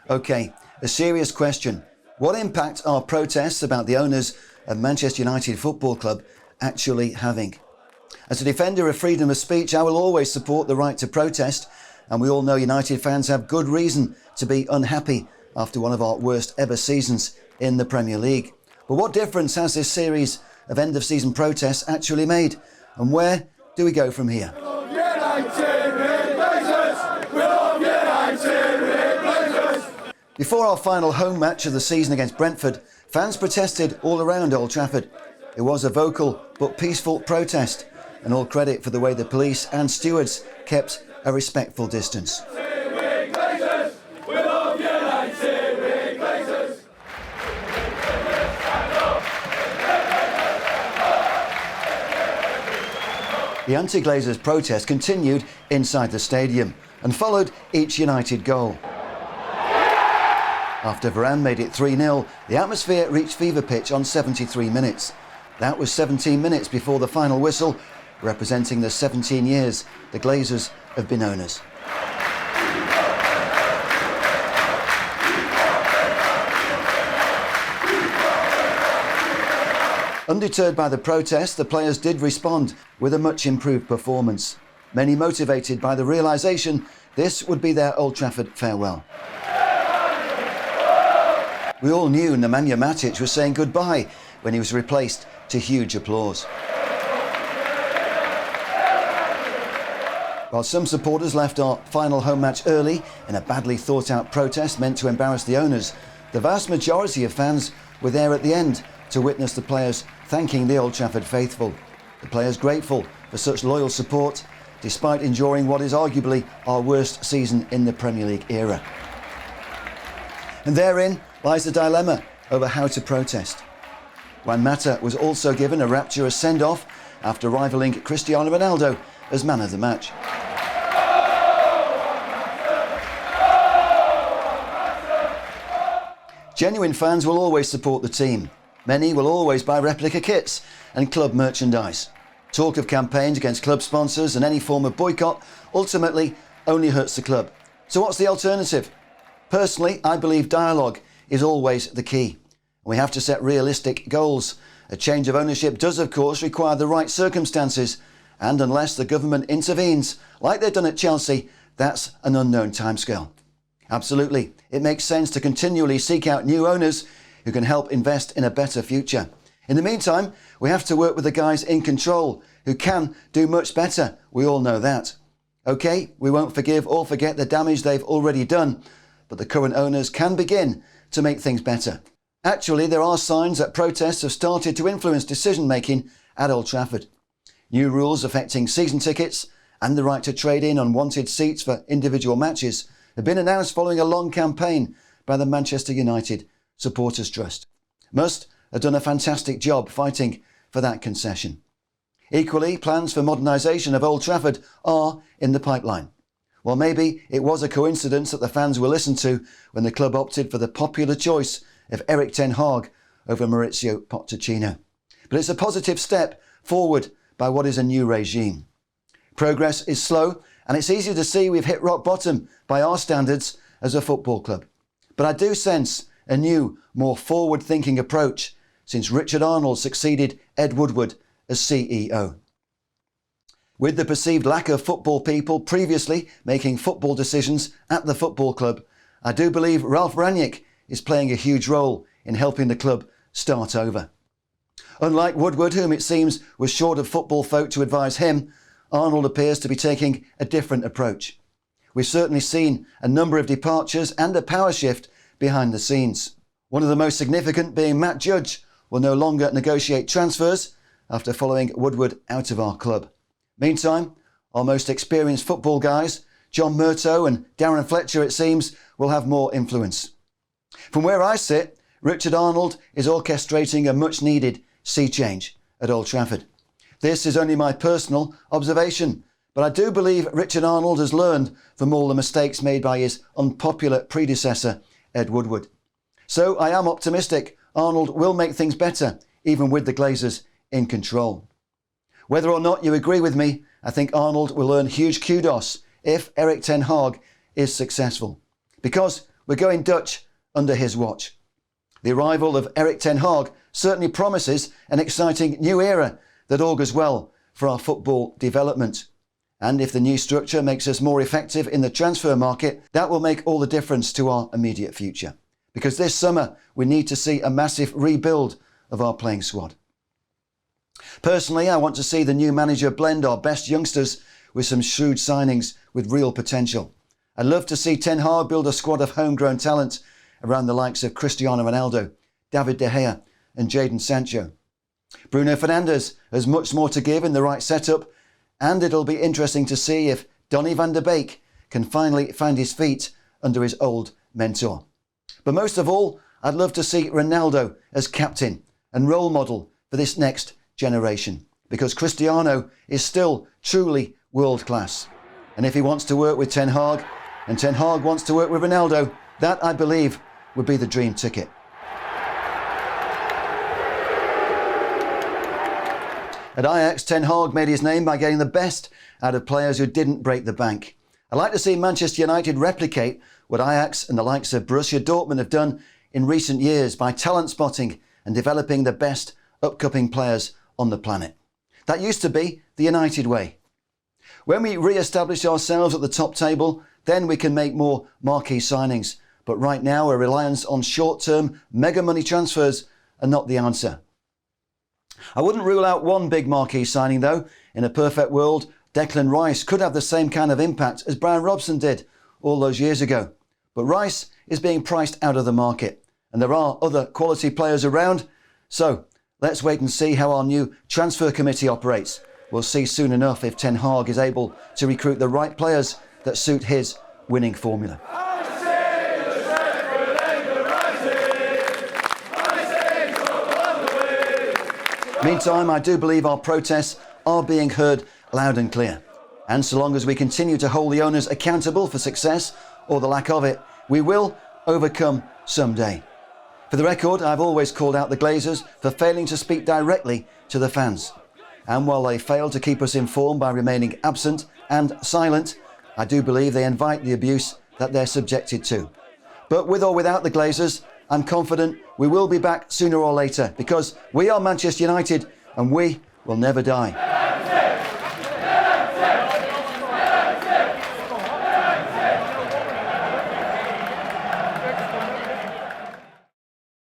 OK, a serious question. What impact are protests about the owners of Manchester United Football Club actually having? As a defender of freedom of speech, I will always support the right to protest, and we all know United fans have good reason to be unhappy after one of our worst ever seasons in the Premier League. But what difference has this series of end-of-season protests actually made? And where do we go from here? Before our final home match of the season against Brentford, fans protested all around Old Trafford. It was a vocal but peaceful protest, and all credit for the way the police and stewards kept a respectful distance. The anti-Glazers protest continued inside the stadium and followed each United goal. After Varane made it 3-0, the atmosphere reached fever pitch on 73 minutes. That was 17 minutes before the final whistle, representing the 17 years the Glazers have been owners. Undeterred by the protest, the players did respond with a much improved performance. Many motivated by the realisation this would be their Old Trafford farewell. We all knew Nemanja Matic was saying goodbye when he was replaced to huge applause. While some supporters left our final home match early in a badly thought out protest meant to embarrass the owners, the vast majority of fans were there at the end to witness the players thanking the Old Trafford faithful. The players grateful for such loyal support despite enduring what is arguably our worst season in the Premier League era. And therein lies the dilemma over how to protest. Juan Mata was also given a rapturous send-off after rivalling Cristiano Ronaldo as man of the match. Genuine fans will always support the team. Many will always buy replica kits and club merchandise. Talk of campaigns against club sponsors and any form of boycott ultimately only hurts the club. So what's the alternative? Personally, I believe dialogue is always the key. We have to set realistic goals. A change of ownership does, of course, require the right circumstances, and unless the government intervenes, like they've done at Chelsea, that's an unknown timescale. Absolutely, it makes sense to continually seek out new owners who can help invest in a better future. In the meantime, we have to work with the guys in control who can do much better. We all know that. OK, we won't forgive or forget the damage they've already done, but the current owners can begin to make things better. Actually, there are signs that protests have started to influence decision-making at Old Trafford. New rules affecting season tickets and the right to trade in unwanted seats for individual matches have been announced following a long campaign by the Manchester United Supporters Trust. Must have done a fantastic job fighting for that concession. Equally, plans for modernisation of Old Trafford are in the pipeline. Well, maybe it was a coincidence that the fans were listened to when the club opted for the popular choice of Erik Ten Hag over Maurizio Pochettino. But it's a positive step forward by what is a new regime. Progress is slow, and it's easy to see we've hit rock bottom by our standards as a football club. But I do sense a new, more forward-thinking approach since Richard Arnold succeeded Ed Woodward as CEO. With the perceived lack of football people previously making football decisions at the football club, I do believe Ralph Rangnick is playing a huge role in helping the club start over. Unlike Woodward, whom it seems was short of football folk to advise him, Arnold appears to be taking a different approach. We've certainly seen a number of departures and a power shift behind the scenes. One of the most significant being Matt Judge will no longer negotiate transfers after following Woodward out of our club. Meantime, our most experienced football guys, John Murtough and Darren Fletcher, it seems, will have more influence. From where I sit, Richard Arnold is orchestrating a much-needed sea change at Old Trafford. This is only my personal observation, but I do believe Richard Arnold has learned from all the mistakes made by his unpopular predecessor, Ed Woodward. So I am optimistic Arnold will make things better, even with the Glazers in control. Whether or not you agree with me, I think Arnold will earn huge kudos if Erik Ten Hag is successful. Because we're going Dutch under his watch. The arrival of Erik Ten Hag certainly promises an exciting new era that augurs well for our football development. And if the new structure makes us more effective in the transfer market, that will make all the difference to our immediate future. Because this summer, we need to see a massive rebuild of our playing squad. Personally, I want to see the new manager blend our best youngsters with some shrewd signings with real potential. I'd love to see Ten Hag build a squad of homegrown talent around the likes of Cristiano Ronaldo, David De Gea and Jadon Sancho. Bruno Fernandes has much more to give in the right setup, and it'll be interesting to see if Donny van der Beek can finally find his feet under his old mentor. But most of all, I'd love to see Ronaldo as captain and role model for this next generation, because Cristiano is still truly world class. And if he wants to work with Ten Hag, and Ten Hag wants to work with Ronaldo, that, I believe, would be the dream ticket. At Ajax, Ten Hag made his name by getting the best out of players who didn't break the bank. I'd like to see Manchester United replicate what Ajax and the likes of Borussia Dortmund have done in recent years by talent spotting and developing the best upcoming players on the planet. That used to be the United way. When we re-establish ourselves at the top table, then we can make more marquee signings. But right now, a reliance on short-term mega money transfers are not the answer. I wouldn't rule out one big marquee signing though. In a perfect world, Declan Rice could have the same kind of impact as Brian Robson did all those years ago. But Rice is being priced out of the market, and there are other quality players around. So let's wait and see how our new transfer committee operates. We'll see soon enough if Ten Hag is able to recruit the right players that suit his winning formula. Meantime, I do believe our protests are being heard loud and clear. And so long as we continue to hold the owners accountable for success, or the lack of it, we will overcome someday. For the record, I've always called out the Glazers for failing to speak directly to the fans. And while they fail to keep us informed by remaining absent and silent, I do believe they invite the abuse that they're subjected to. But with or without the Glazers, I'm confident we will be back sooner or later, because we are Manchester United and we will never die.